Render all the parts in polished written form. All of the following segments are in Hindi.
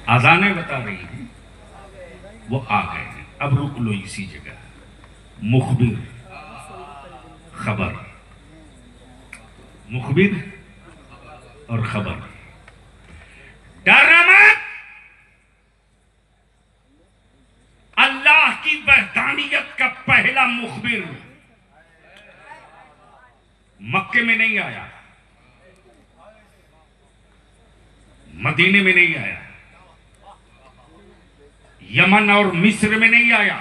आजानें बता रही हैं वो आ गए हैं। अब रुक लो इसी जगह। मुखबिर खबर, मुखबिर और खबर। डरना मत, अल्लाह की वहदानियत का पहला मुखबिर मक्के में नहीं आया, मदीने में नहीं आया, यमन और मिस्र में नहीं आया।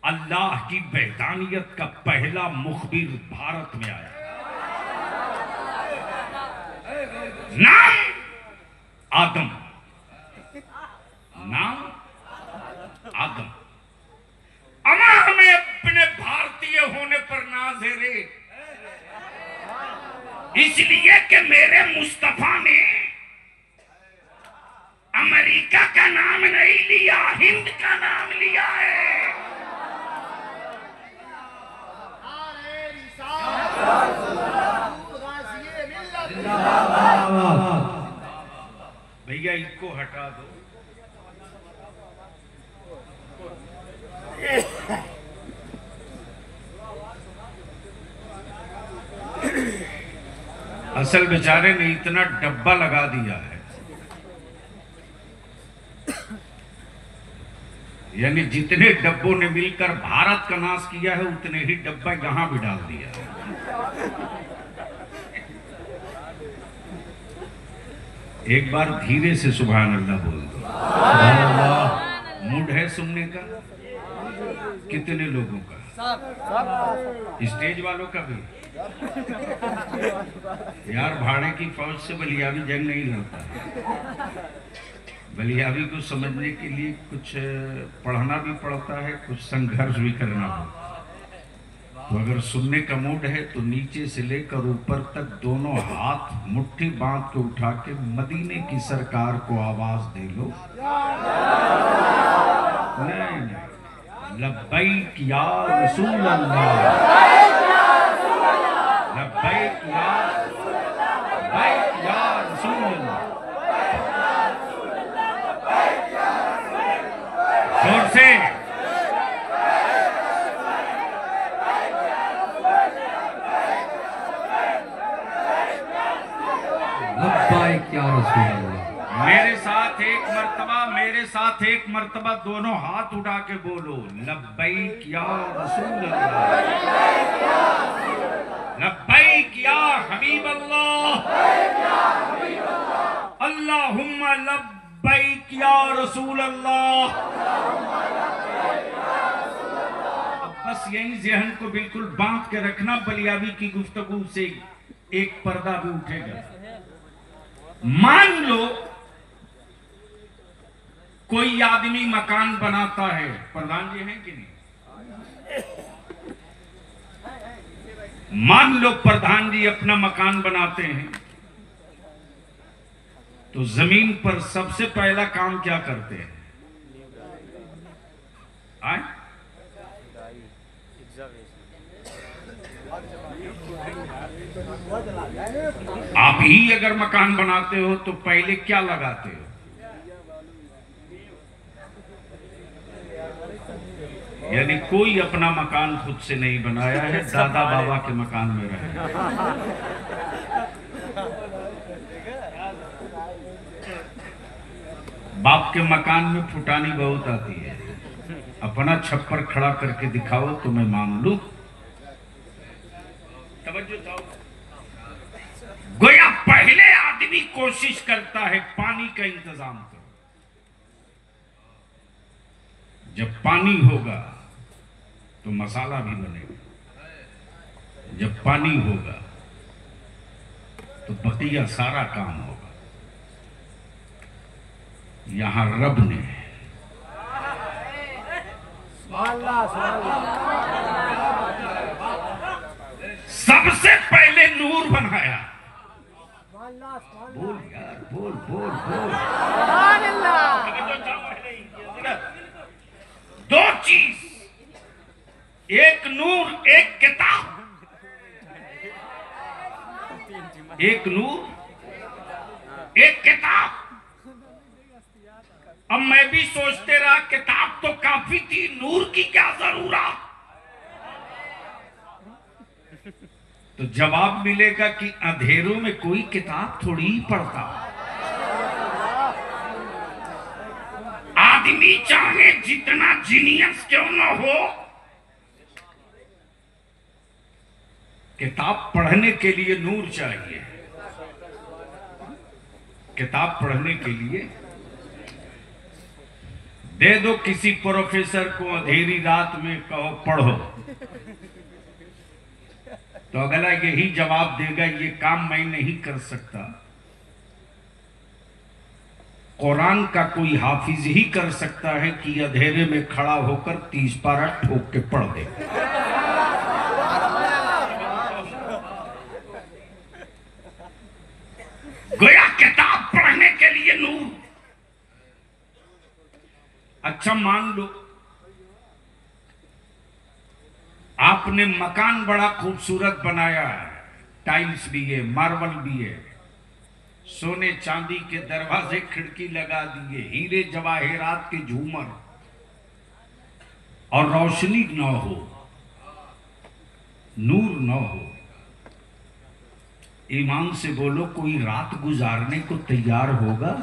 अल्लाह की वहदानियत का पहला मुखबिर भारत में आया। नाम आदम, नाम आदम। अमा हमें अपने भारतीय होने पर नाज है रे, इसलिए कि मेरे मुस्तफा ने अमेरिका का नाम नहीं लिया, हिंद का नाम लिया है। भैया इसको हटा दो। असल बेचारे ने इतना डब्बा लगा दिया है, यानी जितने डब्बों ने मिलकर भारत का नाश किया है उतने ही डब्बा यहां भी डाल दिया है। एक बार धीरे से सुभान अल्लाह बोल दो। मूड है सुनने का? कितने लोगों का? स्टेज वालों का भी? यार भाड़े की फौज से बलियावी जंग नहीं लड़ता। बलियावी को समझने के लिए कुछ पढ़ना भी पड़ता है, कुछ संघर्ष भी करना पड़ता है। तो अगर सुनने का मूड है तो नीचे से लेकर ऊपर तक दोनों हाथ मुट्ठी बांध के उठा के मदीने की सरकार को आवाज दे लो। नहीं, लब्बैक या रसूल अल्लाह, लब्बैक या रसूल अल्लाह। जोर से मेरे साथ एक मर्तबा दोनों हाथ उठा के बोलो, लब्बैक या रसूल अल्लाह, लब्बैक या हबीब अल्लाह, अल्लाहुम्मा लब्बैक या रसूल अल्लाह। बस यही ज़हन को बिल्कुल बांध के रखना, बलियावी की गुफ्तगू से एक पर्दा भी उठेगा। मान लो कोई आदमी मकान बनाता है, प्रधान जी हैं कि नहीं? मान लो प्रधान जी अपना मकान बनाते हैं तो जमीन पर सबसे पहला काम क्या करते हैं? आप ही अगर मकान बनाते हो तो पहले क्या लगाते हो? यानी कोई अपना मकान खुद से नहीं बनाया है, दादा बाबा के मकान में रहे। बाप के मकान में फुटानी बहुत आती है। अपना छप्पर खड़ा करके दिखाओ तो मैं मान लूं। गोया पहले आदमी कोशिश करता है पानी का इंतजाम करो। जब पानी होगा तो मसाला भी बनेगा, जब पानी होगा तो बकिया सारा काम होगा। यहां रब ने सबसे पहले नूर बनाया। बोल यार, बोल बोल बोल। दो चीज, एक नूर, एक किताब। एक नूर, एक किताब। अब मैं भी सोचते रहा किताब तो काफी थी, नूर की क्या जरूरत। तो जवाब मिलेगा कि अंधेरों में कोई किताब थोड़ी ही पढ़ता। आदमी चाहे जितना जीनियस क्यों न हो, किताब पढ़ने के लिए नूर चाहिए। किताब पढ़ने के लिए दे दो किसी प्रोफेसर को अंधेरी रात में, कहो पढ़ो, तो अगला यही जवाब देगा ये काम मैं नहीं कर सकता। कुरान का कोई हाफिज ही कर सकता है कि अंधेरे में खड़ा होकर 30 पारा ठोक के पढ़ दे। गया किताब पढ़ने के लिए नूर। अच्छा मान लो आपने मकान बड़ा खूबसूरत बनाया है, टाइल्स भी है, मार्बल भी है, सोने चांदी के दरवाजे खिड़की लगा दिए, हीरे जवाहरात के झूमर, और रोशनी न हो, नूर न हो। ईमान से बोलो, कोई रात गुजारने को तैयार होगा?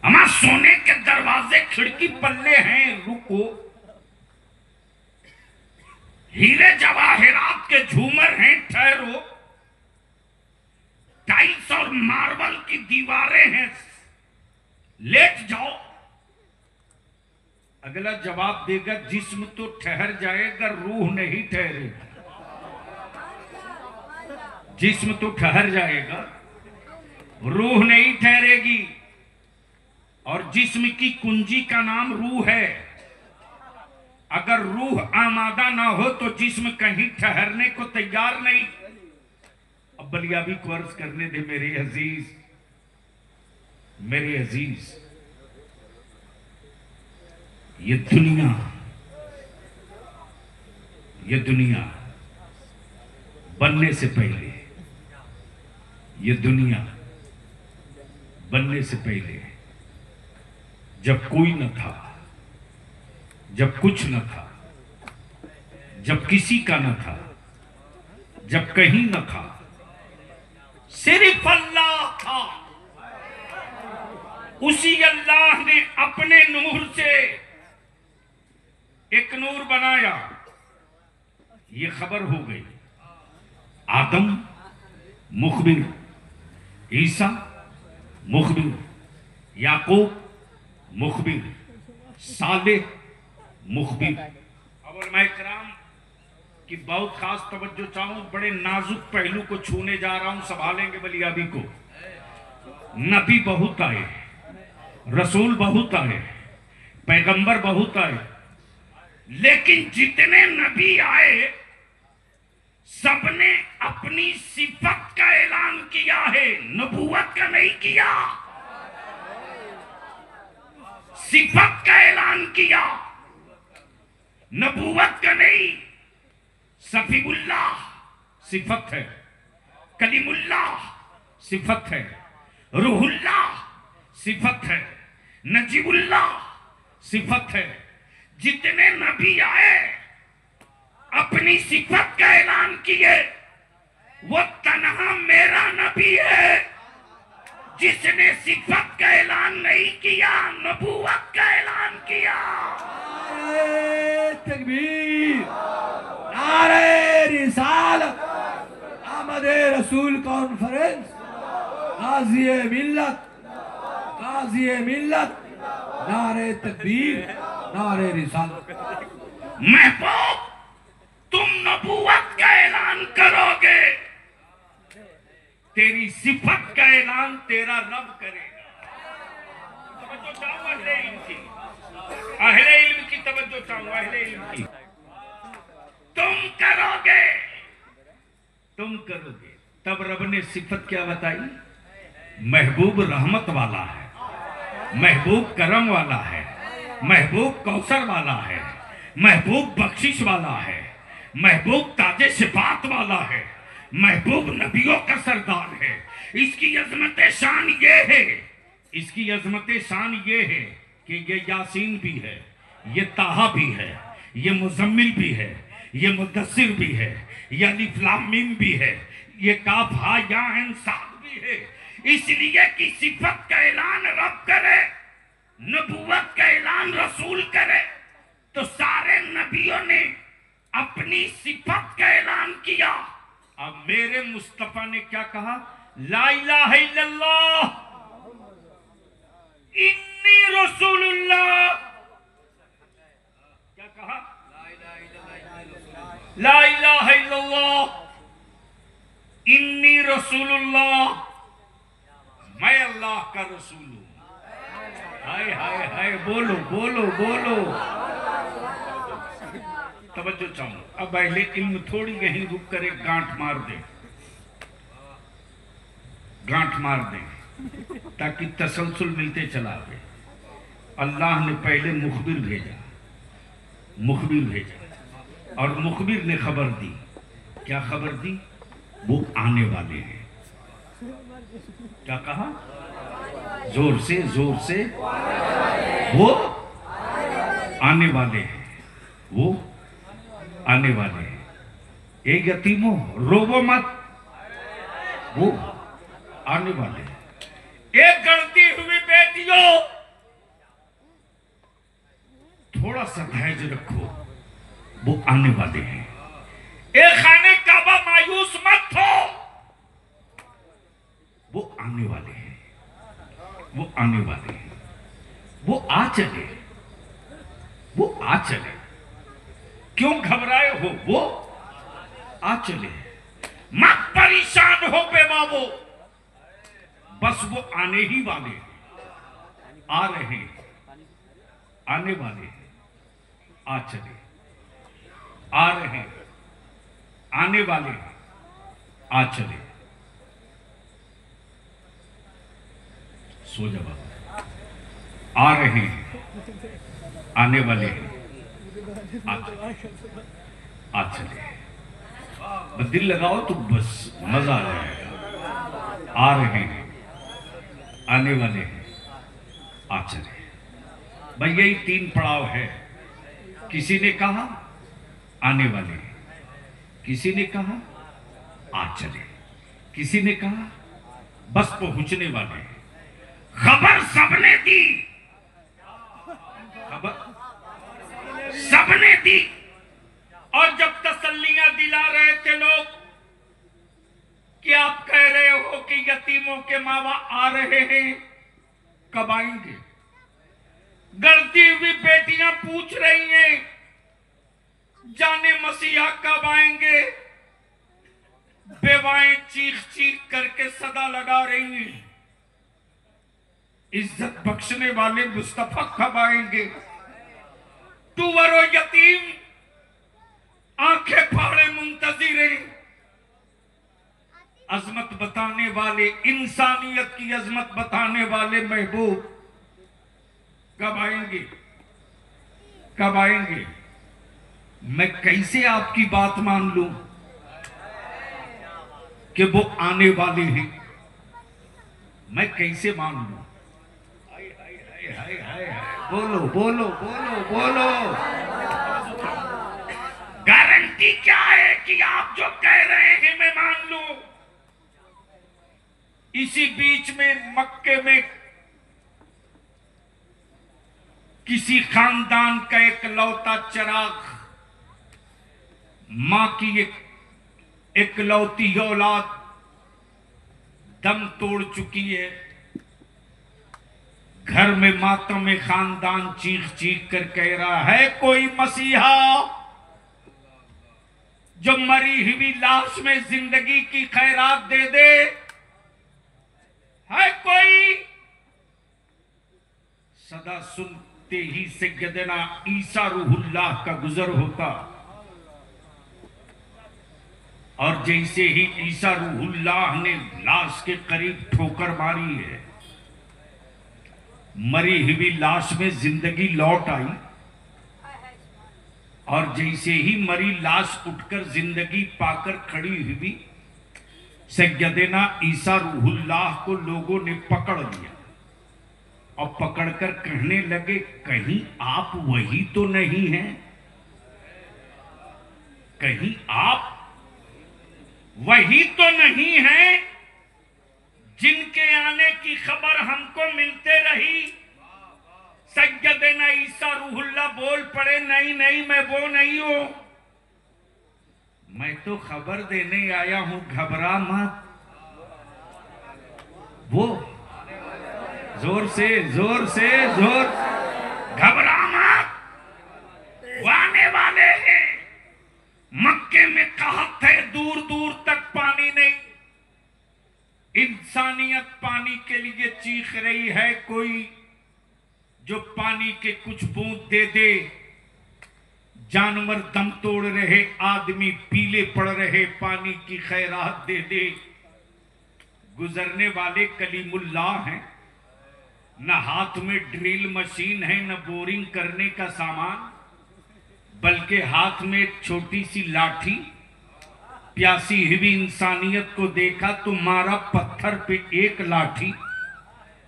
हमारे सोने के दरवाजे खिड़की पल्ले हैं, रुको। हीरे जवाहरात के झूमर हैं, ठहरो। टाइल्स और मार्बल की दीवारें हैं, लेट जाओ। अगला जवाब देगा जिस्म तो ठहर जाएगा, रूह नहीं ठहरेगा। जिस्म तो ठहर जाएगा, रूह नहीं ठहरेगी। और जिस्म की कुंजी का नाम रूह है। अगर रूह आमादा ना हो तो जिस्म कहीं ठहरने को तैयार नहीं। अब बलियाबी को अर्ज करने दे मेरे अजीज, मेरे अजीज, ये दुनिया बनने से पहले, ये दुनिया बनने से पहले जब कोई न था, जब कुछ न था, जब किसी का न था, जब कहीं न था, सिर्फ अल्लाह था। उसी अल्लाह ने अपने नूर से एक नूर बनाया। ये खबर हो गई, आदम मुखबिर, ईसा मुखबिर, याकूब मुखबिर, सालेह मुखबिर। अब मैं इकराम की बहुत खास तवज्जो चाहूं, बड़े नाजुक पहलू को छूने जा रहा हूं, संभालेंगे बलियाबी को। नबी बहुत आए, रसूल बहुत आए, पैगंबर बहुत आए, लेकिन जितने नबी आए सबने अपनी सिफत का ऐलान किया है, नबूवत का नहीं किया। सिफत का ऐलान किया, नबूवत का नहीं। सफीउल्लाह सिफत है, कलीमुल्लाह सिफत है, रूहुल्लाह सिफत है, नजीबुल्लाह सिफत है। जितने नबी आए अपनी सिफत का ऐलान किए। वो तन्हा मेरा नबी है जिसने सिफत का ऐलान नहीं किया, नबूवत का ऐलान किया। तकबीर, नारे रिसालत, आमदे रसूल कॉन्फ्रेंस, गाज़ी मिल्लत, गाज़ी मिल्लत, नारे तकबीर, नारे रिसालत। महबूब, तुम नबूवत का ऐलान करोगे, तेरी सिफत का ऐलान तेरा रब करेगा। तवज्जो चाहूं अहले इल्म की, अहले इल्म की तवज्जो चाहूं, अहले इल्म की। तुम करोगे। तब रब ने सिफत क्या बताई? महबूब रहमत वाला है, महबूब करम वाला है, महबूब कौसर वाला है, महबूब बख्शिश वाला है, महबूब ताजे सिफात वाला है, महबूब नबियों का सरदार है। इसकी अजमत शान ये है, इसकी अजमत शान ये है कि ये यासीन भी है, ये ताहा भी है, ये मुजम्मिल भी है, ये मुदस्सिर भी है, ये अलिफ लाम मीम भी है, ये काफ हा या ऐन साद भी है। इसलिए कि सिफत का ऐलान रब करे, नबूवत का ऐलान रसूल करे, तो सारे नबियों ने अपनी सिफत का ऐलान किया। अब मेरे मुस्तफा ने क्या कहा? ला इलाहा इल्लल्लाह इन्नी रसूलुल्लाह। क्या कहा? ला इलाहा इल्लल्लाह इन्नी रसूलुल्लाह, मैं अल्लाह का रसूल हूं। हाय हाय हाय, बोलो बोलो बोलो। तवज्जो चाहूं, अब अहले इल्म थोड़ी यहीं रुक कर एक गांठ मार दे, गांठ मार दे, ताकि तसलसल मिलते चला आवे। अल्लाह ने पहले मुखबिर भेजा, मुखबिर भेजा, और मुखबिर ने खबर दी। क्या खबर दी? वो आने वाले हैं। क्या कहा? जोर से वो आने वाले हैं, वो आने वाले हैं। एक यतीमों रोवो मत, वो आने वाले हैं। एक गलती हुई बेटियों, थोड़ा सा धैर्य रखो, वो आने वाले हैं। एक खाने काबा मायूस मत हो, वो आने वाले हैं, वो आने वाले हैं। वो आ चले, वो आ चले। क्यों घबराए हो? वो आ चले। मत परेशान हो बेबाबो, बस वो आने ही वाले हैं, आ रहे हैं, आने वाले हैं। आ चले, आ रहे हैं, आने वाले हैं, आ चले। सो जा बाबा। आ रहे हैं, आने वाले हैं, आ चले। बस दिल लगाओ तो बस मजा आ जाएगा। आ रहे हैं, आने वाले हैं, आ चले। भाई यही 3 पड़ाव है। किसी ने कहा आने वाले हैं, किसी ने कहा आ चले, किसी ने कहा बस पहुंचने वाले हैं। खबर सबने दी, खबर सबने दी। और जब तसल्लियां दिला रहे थे लोग कि आप कह रहे हो कि यतीमों के मावा आ रहे हैं, कब आएंगे? गलती हुई बेटियां पूछ रही हैं, जाने मसीहा कब आएंगे? बेवाएं चीख चीख करके सदा लगा रही हैं, इज्जत बख्शने वाले मुस्तफा कब आएंगे? टूवरो यतीम आंखें फाड़े मुंतजिर हैं, अजमत बताने वाले, इंसानियत की अजमत बताने वाले महबूब कब आएंगे? कब आएंगे? मैं कैसे आपकी बात मान लूं कि वो आने वाले हैं? मैं कैसे मान लूं? हाय हाय हाय हाय हाय हाय, बोलो बोलो बोलो बोलो। गारंटी क्या है कि आप जो कह रहे हैं मैं मान लूं? इसी बीच में मक्के में किसी खानदान का एक लौता चिराग, मां की एक लौती औलाद दम तोड़ चुकी है। घर में मातम में खानदान चीख चीख कर कह रहा है, कोई मसीहा जो मरी हुई लाश में जिंदगी की खैरात दे दे। है कोई? सदा सुनते ही सैयदना ईसा रूहुल्लाह का गुजर होता, और जैसे ही ईसा रूहुल्लाह ने लाश के करीब ठोकर मारी है, मरी हुई लाश में जिंदगी लौट आई, और जैसे ही मरी लाश उठकर जिंदगी पाकर खड़ी हुई, सैयदना ईसा रूहुल्लाह को लोगों ने पकड़ लिया और पकड़कर कहने लगे, कहीं आप वही तो नहीं हैं? कहीं आप वही तो नहीं हैं जिनके आने की खबर हमको मिलते रही? सैयदना ईसा रूहुल्लाह बोल पड़े, नहीं नहीं, मैं वो नहीं हूं, मैं तो खबर देने आया हूं, घबरा मत। वो जोर से जोर, घबरा मत, वो आने वाले हैं। मक्के में कहत है, दूर दूर तक पानी नहीं, इंसानियत पानी के लिए चीख रही है, कोई जो पानी के कुछ बूंद दे दे। जानवर दम तोड़ रहे, आदमी पीले पड़ रहे, पानी की खैरात दे दे। गुजरने वाले कलीमुल्लाह हैं, न हाथ में ड्रिल मशीन है, न बोरिंग करने का सामान, बल्कि हाथ में एक छोटी सी लाठी। प्यासी हुई इंसानियत को देखा तो मारा पत्थर पे एक लाठी,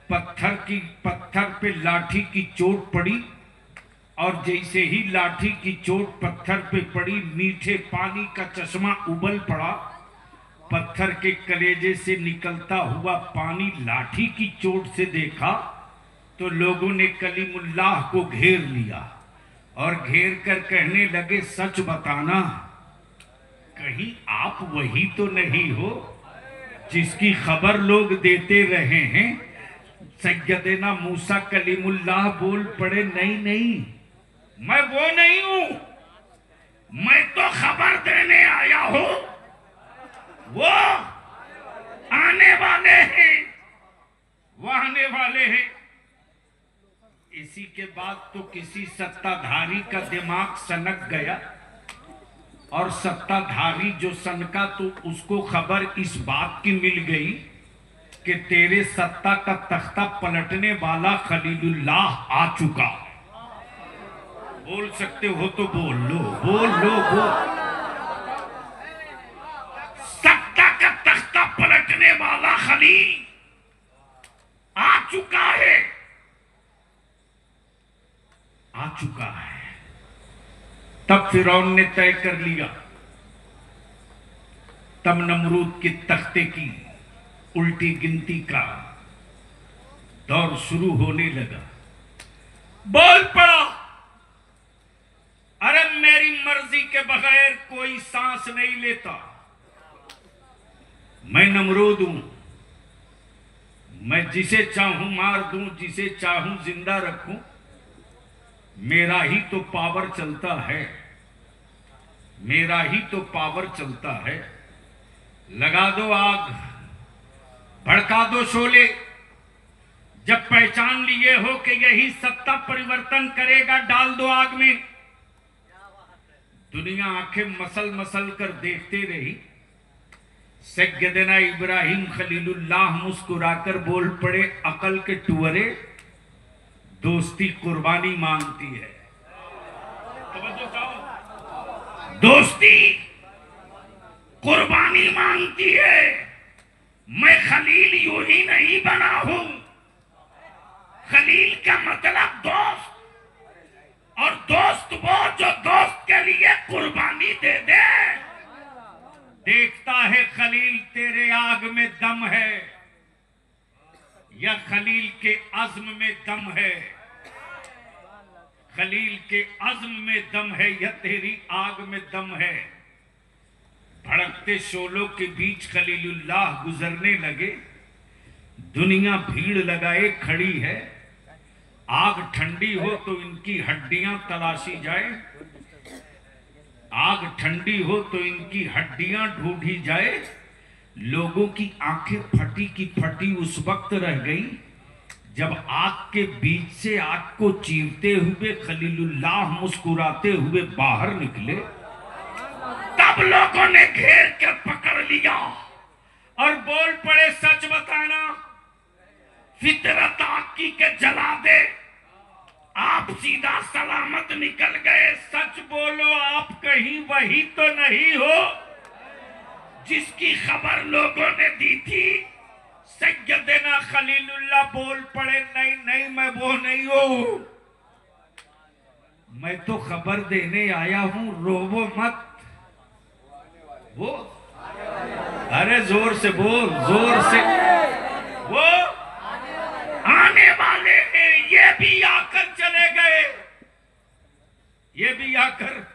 पत्थर पे लाठी की चोट पड़ी, और जैसे ही लाठी की चोट पत्थर पे पड़ी, मीठे पानी का चश्मा उबल पड़ा। पत्थर के कलेजे से निकलता हुआ पानी लाठी की चोट से देखा तो लोगों ने कलीमुल्लाह को घेर लिया और घेर कर कहने लगे, सच बताना, कहीं आप वही तो नहीं हो जिसकी खबर लोग देते रहे हैं? सैयदना मूसा कलीमुल्लाह बोल पड़े, नहीं नहीं, मैं वो नहीं हूं, मैं तो खबर देने आया हूं, वो आने वाले हैं, वो आने वाले हैं। इसी के बाद तो किसी सत्ताधारी का दिमाग सनक गया, और सत्ताधारी जो सनका तो उसको खबर इस बात की मिल गई कि तेरे सत्ता का तख्ता पलटने वाला खलीलुल्लाह आ चुका। बोल सकते हो तो बोल लो, बोल लो, बोल। सत्ता का तख्ता पलटने वाला खलील आ चुका है, आ चुका है। तब फिरौन ने तय कर लिया, तब नमरूद के तख्ते की उल्टी गिनती का दौर शुरू होने लगा। बोल पड़ा, अरे मेरी मर्जी के बगैर कोई सांस नहीं लेता, मैं नमरूद हूं, मैं जिसे चाहूं मार दूं, जिसे चाहूं जिंदा रखूं, मेरा ही तो पावर चलता है, मेरा ही तो पावर चलता है। लगा दो आग, भड़का दो शोले, जब पहचान लिए हो कि यही सत्ता परिवर्तन करेगा, डाल दो आग में। दुनिया आंखें मसल मसल कर देखते रही। सैयदना इब्राहिम खलीलुल्लाह मुस्कुराकर बोल पड़े, अकल के टुअरे, दोस्ती कुर्बानी मांगती है। दोस्ती कुर्बानी मांगती है। मैं खलील यूं ही नहीं बना हूं, खलील का मतलब दोस्त, और दोस्त वो जो दोस्त के लिए कुर्बानी दे दे। देखता है खलील तेरे आग में दम है या खलील के अज़्म में दम है, खलील के अज़्म में दम है या तेरी आग में दम है। भड़कते शोलों के बीच खलीलुल्लाह गुजरने लगे। दुनिया भीड़ लगाए खड़ी है। आग ठंडी हो तो इनकी हड्डियां तलाशी जाए, आग ठंडी हो तो इनकी हड्डियां ढूंढी जाए। लोगों की आंखें फटी की फटी उस वक्त रह गई जब आग के बीच से आग को चीरते हुए खलीलुल्लाह मुस्कुराते हुए बाहर निकले। तब लोगों ने घेर कर पकड़ लिया और बोल पड़े, सच बताना, फितरत आग की के जला दे, आप सीधा सलामत निकल गए। सच बोलो, आप कहीं वही तो नहीं हो जिसकी खबर लोगों ने दी थी, सैयदना खलीलुल्लाह बोल पड़े, नहीं नहीं मैं वो नहीं हूं, मैं तो खबर देने आया हूं, रोवो मत। वो अरे जोर से बोल, जोर से। वो आने वाले हैं, ये भी आकर चले गए, ये भी आकर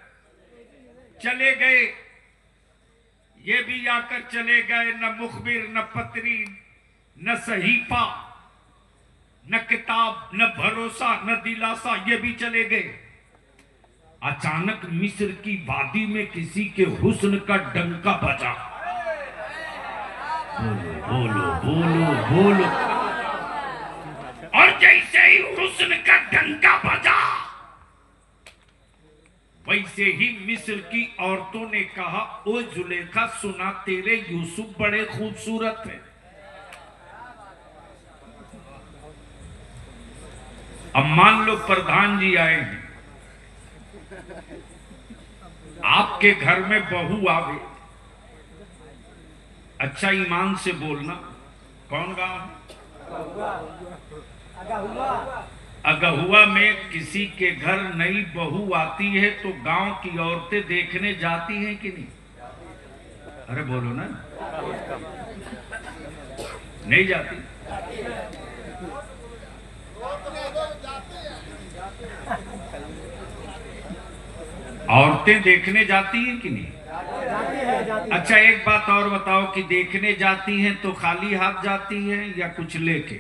चले गए, ये भी आकर चले गए। न मुखबिर, न पत्री, न सहीफा, न किताब, न भरोसा, न दिलासा, ये भी चले गए। अचानक मिस्र की वादी में किसी के हुस्न का डंका बजा। बोलो बोलो बोलो बोलो। और जैसे ही हुस्न का डंका बजा, वैसे ही मिस्र की औरतों ने कहा, ओ जुलेखा सुना, तेरे यूसुफ बड़े खूबसूरत हैं। अब मान लो प्रधान जी आए हैं, आपके घर में बहू आवे, अच्छा ईमान से बोलना, कौन गांव है? अगहुआ में किसी के घर नई बहू आती है तो गांव की औरतें देखने जाती हैं कि नहीं? अरे बोलो ना, नहीं जाती? औरतें देखने जाती हैं कि नहीं? अच्छा एक बात और बताओ कि देखने जाती हैं तो खाली हाथ जाती हैं या कुछ लेके?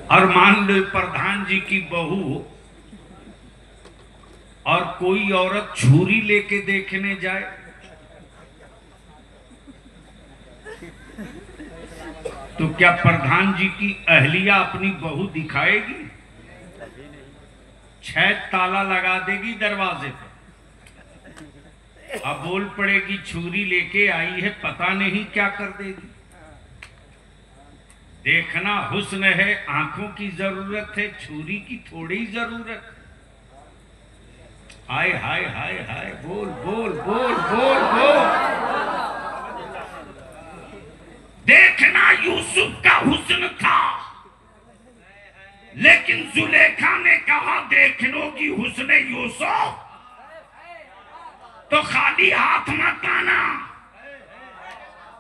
और मान लो प्रधान जी की बहू और कोई औरत छुरी लेके देखने जाए, तो क्या प्रधान जी की अहलिया अपनी बहू दिखाएगी? 6 ताला लगा देगी दरवाजे पे। अब बोल पड़ेगी छुरी लेके आई है, पता नहीं क्या कर देगी। देखना हुस्न है, आंखों की जरूरत है, छुरी की थोड़ी जरूरत है। हाय हाय हाय हाय, बोल बोल बोल बोल बोल। देखना यूसुफ का हुस्न था, लेकिन जुलेखा ने कहा देख लोगी हुस्न यूसुफ तो खाली हाथ मत आना,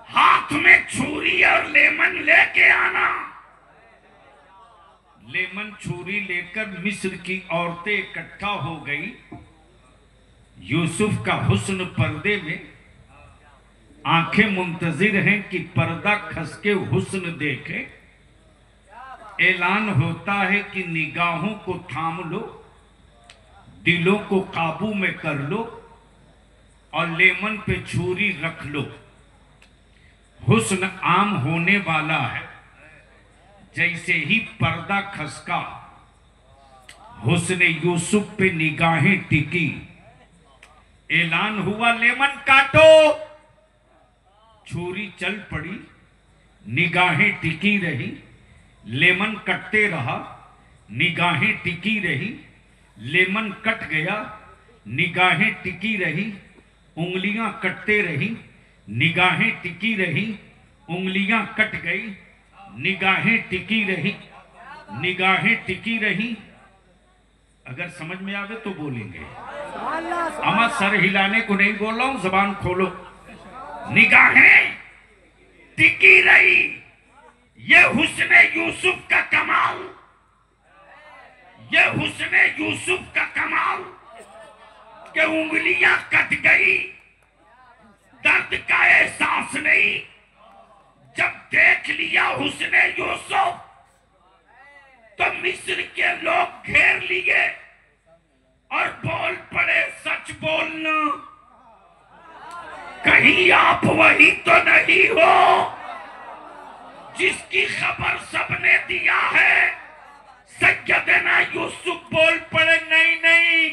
हाथ में छुरी और लेमन लेके आना। लेमन छुरी लेकर मिस्र की औरतें इकट्ठा हो गई। यूसुफ का हुस्न पर्दे में, आंखें मुंतजिर हैं कि पर्दा खस के हुस्न देखे। ऐलान होता है कि निगाहों को थाम लो, दिलों को काबू में कर लो और लेमन पे छुरी रख लो। हुस्न आम होने वाला है। जैसे ही पर्दा खसका, हुस्न यूसुफ पे निगाहें टिकी। ऐलान हुआ लेमन काटो, छुरी चल पड़ी, निगाहें टिकी रही। लेमन कटते रहा, निगाहें टिकी रही। लेमन कट गया, निगाहें टिकी रही। उंगलियां कटते रही, निगाहें टिकी रही। उंगलियां कट गई, निगाहें टिकी रही, निगाहें टिकी रही। अगर समझ में आवे तो बोलेंगे, अमा सर हिलाने को नहीं बोल रहा हूं, जबान खोलो। निगाहें टिकी रही। ये हुस्न यूसुफ का कमाल, ये हुस्न यूसुफ का कमाल कि उंगलियां कट गई, दर्द का एहसास नहीं। जब देख लिया हुस्न यूसुफ तो मिस्र के लोग घेर लिए और बोल पड़े, सच बोलना, कहीं आप वही तो नहीं हो जिसकी खबर सबने दिया है। सैयदना यूसुफ बोल पड़े, नहीं नहीं,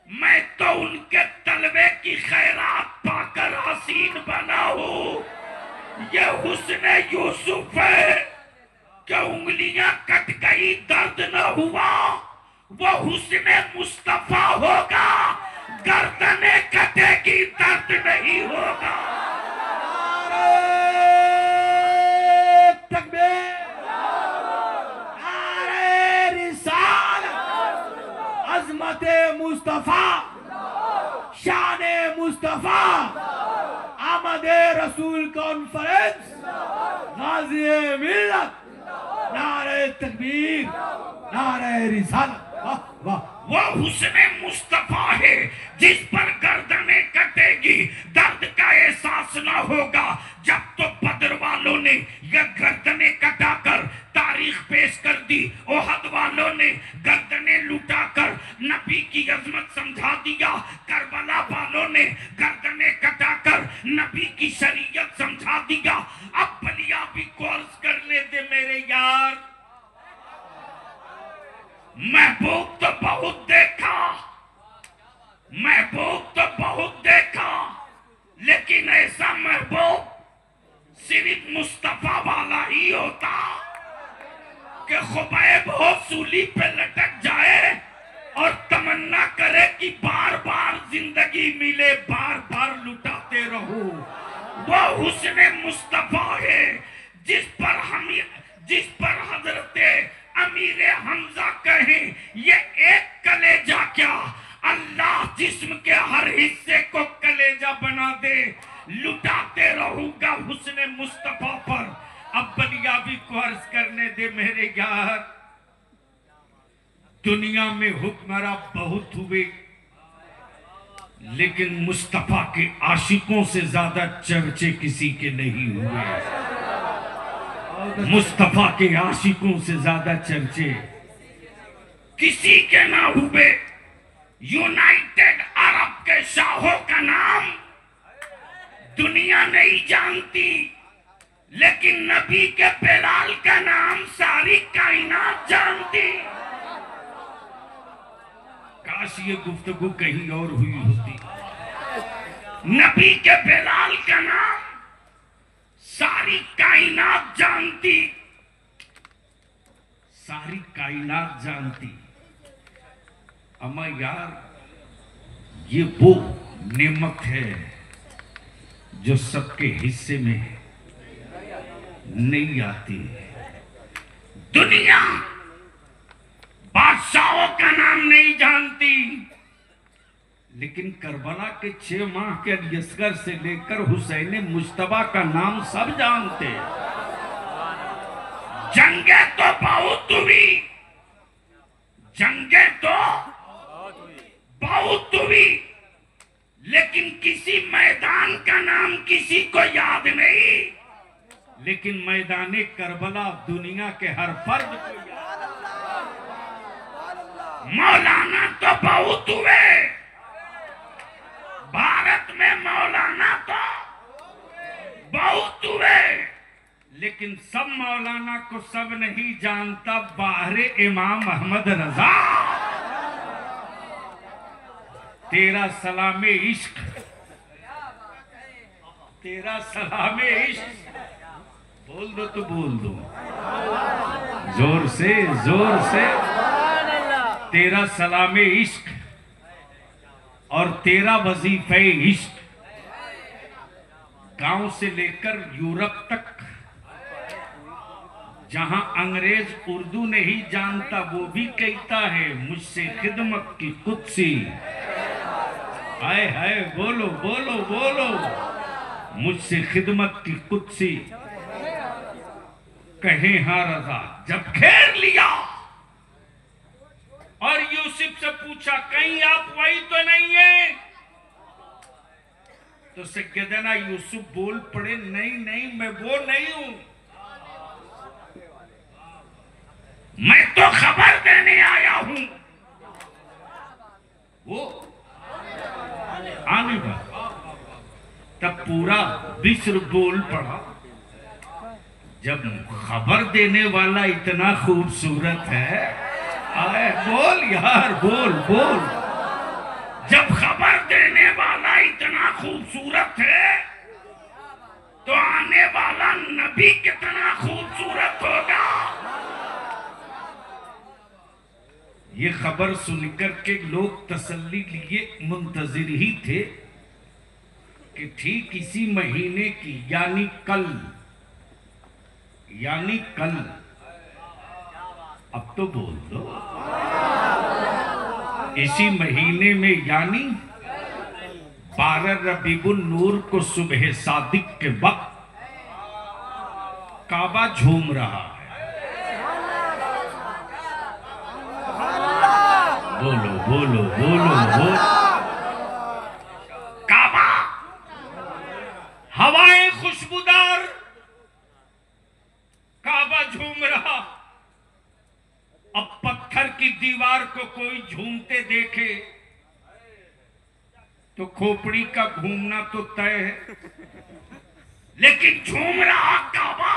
मैं तो उनके तलवे की खैरात पाकर हसीन बना हूं। ये हुस्न यूसुफ है कि उंगलियां कट गई, दर्द न हुआ। वो हुस्न मुस्तफा होगा गर्दनें कटेगी, दर्द नहीं होगा। अज़मते मुस्तफा, शाने मुस्तफा, आमदे रसूल कॉन्फ्रेंस, गाज़िए मिल्लत, नारे तकबीर, नारे रिसालत। वाह वाह। वो हुस्ने मुस्तफा है जिस पर गर्दनें कटेगी, दर्द का एहसास ना होगा। जब तो बदर वालों ने यह गर्दनें कटाकर तारीख पेश कर दी, ओहद वालों ने गर्दनें लुटाकर नबी की अजमत समझा दिया, करबला वालों ने गर्दनें कटाकर नबी की शरीयत समझा दिया। अब बलिया भी कोर्स करने दे मेरे यार। महबूब तो बहुत देखा, महबूब तो बहुत देखा, लेकिन ऐसा महबूब सिर्फ मुस्तफा वाला ही होता कि खुबैब हो सूली पे लटक जाए और तमन्ना करे कि बार बार जिंदगी मिले, बार बार लुटाते रहो। वो हुस्ने मुस्तफा है जिस पर हजरते अमीर हमजा कहें, ये एक कलेजा क्या, अल्लाह जिस्म के हर हिस्से को कलेजा बना दे। लुटाते रहूंगा हुस्ने मुस्तफा पर। अब बलियाबी को अर्ज करने दे मेरे यार। दुनिया में हुक्मरा बहुत हुए, लेकिन मुस्तफा के आशिकों से ज्यादा चर्चे किसी के नहीं हुए। मुस्तफा के आशिकों से ज्यादा चर्चे किसी के ना हुए। यूनाइटेड अरब के शाहों का नाम दुनिया नहीं जानती, लेकिन नबी के बिलाल का नाम सारी कायनात जानती। काश ये गुफ्तगू कहीं और हुई होती। नबी के बिलाल का नाम सारी कायनात जानती, सारी कायनात जानती। अम्मा यार, ये वो नेमत है जो सबके हिस्से में नहीं आती। दुनिया बादशाहों का नाम नहीं जानती, लेकिन करबला के 6 माह के यस्कर से लेकर हुसैन मुश्तबा का नाम सब जानते। जंगे तो बहुत हुई, जंगे तो बहुत हुई, लेकिन किसी मैदान का नाम किसी को याद नहीं। लेकिन मैदाने करबला दुनिया के हर फर्द को याद। मौलाना तो बहुत हुए, भारत में मौलाना तो बहुत हुए, लेकिन सब मौलाना को सब नहीं जानता। बाहर इमाम अहमद रजा, तेरा सलामे इश्क, तेरा सलामे इश्क, बोल दो तो बोल दो जोर से, जोर से। तेरा सलामे इश्क और तेरा वजीफे इश्क गांव से लेकर यूरोप तक, जहां अंग्रेज उर्दू नहीं जानता वो भी कहता है मुझसे खिदमत की कुत्सी। हाय हाय, बोलो बोलो बोलो, मुझसे खिदमत की कुत्सी। कहे हाँ रजा, जब घेर लिया और यूसुफ से पूछा कहीं आप वही तो नहीं है, तो सैयदना यूसुफ बोल पड़े नहीं नहीं, मैं वो नहीं हूं, मैं तो खबर देने आया हूं। वो आने का तब पूरा बिस्र बोल पड़ा। जब खबर देने वाला इतना खूबसूरत है, आए बोल यार, बोल बोल। जब खबर देने वाला इतना खूबसूरत है, तो आने वाला नबी कितना खूबसूरत होगा। ये खबर सुनकर के लोग तसल्ली लिए मुंतजिर ही थे कि ठीक इसी महीने की यानी कल अब तो बोल दो, इसी महीने में यानी 12 रबीउल नूर को सुबह सादिक के वक्त काबा झूम रहा है। बोलो बोलो बोलो बोलो। काबा, हवाएं खुशबूदार, काबा झूम रहा। अब पत्थर की दीवार को कोई झूमते देखे तो खोपड़ी का घूमना तो तय है, लेकिन झूम रहा काबा।